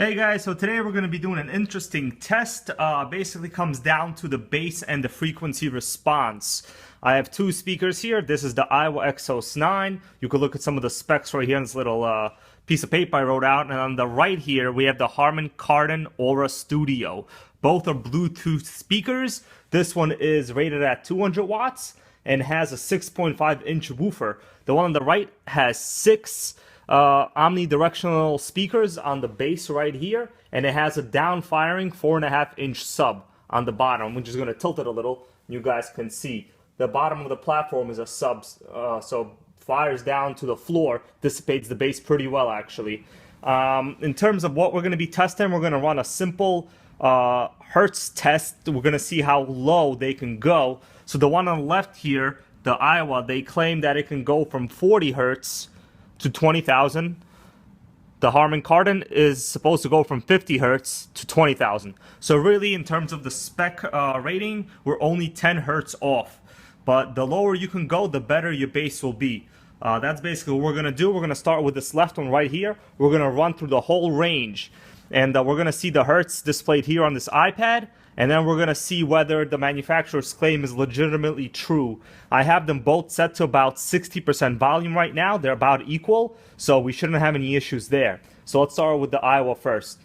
Hey guys, so today we're going to be doing an interesting test. Basically comes down to the bass and the frequency response. I have two speakers here. This is the AIWA Exos-9. You can look at some of the specs right here in this little piece of paper I wrote out. And on the right here, we have the Harmon Kardon AURA Studio. Both are Bluetooth speakers. This one is rated at 200 watts and has a 6.5-inch woofer. The one on the right has six omnidirectional speakers on the base right here, and it has a down-firing 4.5-inch sub on the bottom, which is going to tilt it a little. You guys can see the bottom of the platform is a sub, so fires down to the floor, dissipates the bass pretty well actually. In terms of what we're going to be testing, we're going to run a simple hertz test. We're going to see how low they can go. So the one on the left here, the AIWA, they claim that it can go from 40 hertz to 20,000. The Harmon Kardon is supposed to go from 50 hertz to 20,000. So really, in terms of the spec rating, we're only 10 hertz off. But the lower you can go, the better your bass will be. That's basically what we're gonna do. We're gonna start with this left one right here. We're gonna run through the whole range, and we're gonna see the hertz displayed here on this iPad. And then we're going to see whether the manufacturer's claim is legitimately true. I have them both set to about 60% volume right now. They're about equal, so we shouldn't have any issues there. So let's start with the AIWA first.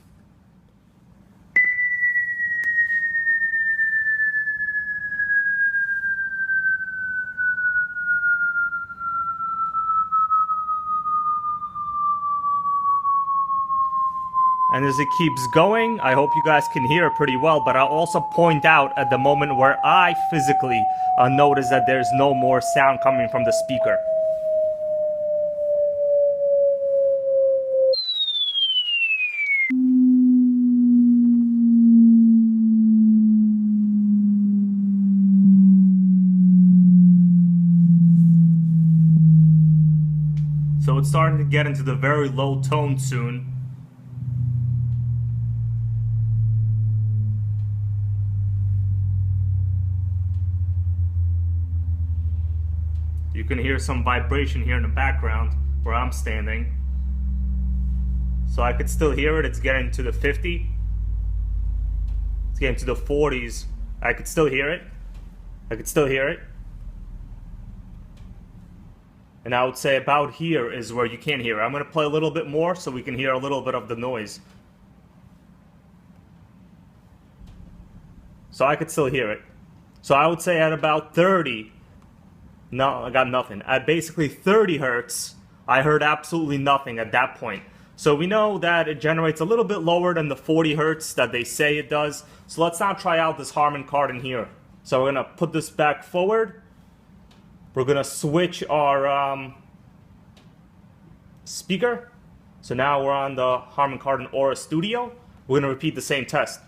And as it keeps going, I hope you guys can hear it pretty well, but I'll also point out at the moment where I physically notice that there's no more sound coming from the speaker. So it's starting to get into the very low tone soon. You can hear some vibration here in the background where I'm standing. So I could still hear it. It's getting to the 50. It's getting to the 40s. I could still hear it. I could still hear it. And I would say about here is where you can't hear it. I'm going to play a little bit more so we can hear a little bit of the noise. So I could still hear it. So I would say at about 30. No, I got nothing. At basically 30 hertz, I heard absolutely nothing at that point. So we know that it generates a little bit lower than the 40 hertz that they say it does. So let's now try out this Harmon Kardon here. So we're going to put this back forward. We're going to switch our speaker. So now we're on the Harmon Kardon AURA Studio. We're going to repeat the same test.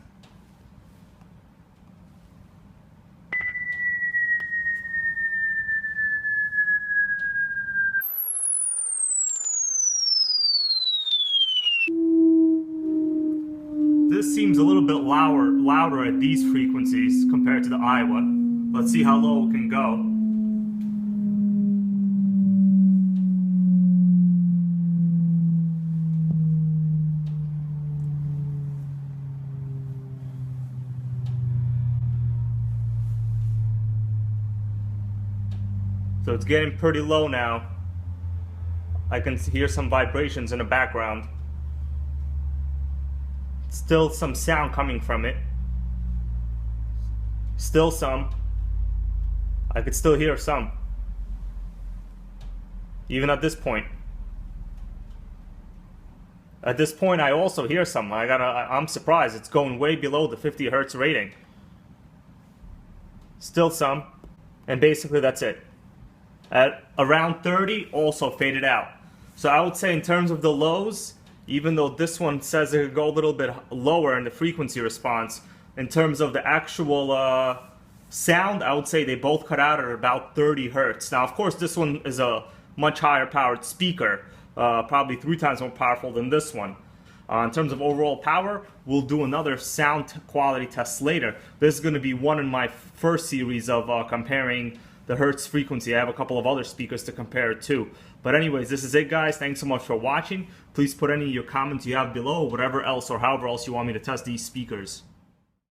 This seems a little bit louder at these frequencies compared to the AIWA. Let's see how low it can go. So it's getting pretty low now. I can hear some vibrations in the background. Still some sound coming from it. Still some. I could still hear some. Even at this point. At this point I also hear some. I'm surprised. It's going way below the 50 hertz rating. Still some. And basically that's it. At around 30, also faded out. So I would say in terms of the lows, even though this one says it could go a little bit lower in the frequency response, in terms of the actual sound, I would say they both cut out at about 30 hertz. Now, of course, this one is a much higher powered speaker, probably 3 times more powerful than this one. In terms of overall power, we'll do another sound quality test later. This is going to be one in my first series of comparing the hertz frequency. I have a couple of other speakers to compare it to. But anyways, this is it, guys. Thanks so much for watching. Please put any of your comments you have below, whatever else or however else you want me to test these speakers.